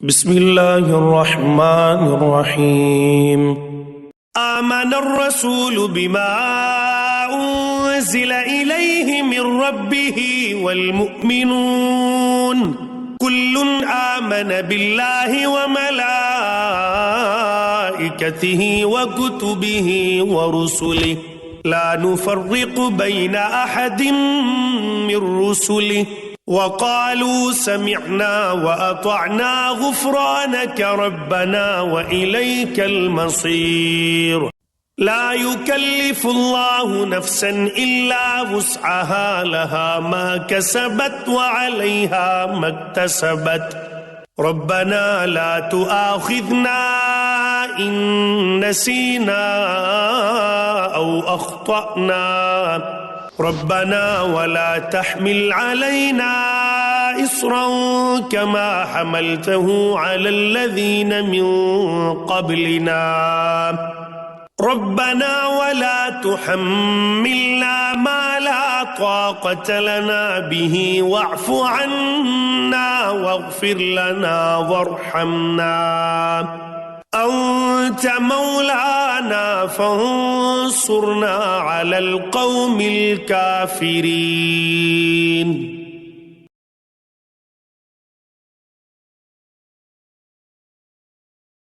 بسم الله الرحمن الرحيم آمن الرسول بما أنزل إليه من ربه والمؤمنون كل آمن بالله وملائكته وكتبه ورسله لا نفرق بين أحد من رسله وقالوا سمعنا وأطعنا غفرانك ربنا وإليك المصير لا يكلف الله نفسا إلا وسعها لها ما كسبت وعليها ما اكتسبت ربنا لا تؤاخذنا إن نسينا أو أخطأنا ربنا ولا تحمل علينا إصرا كما حملته على الذين من قبلنا ربنا ولا تحملنا ما لا طاقة لنا به واعف عنا واغفر لنا وارحمنا أنت مولانا فانصرنا على القوم الكافرين.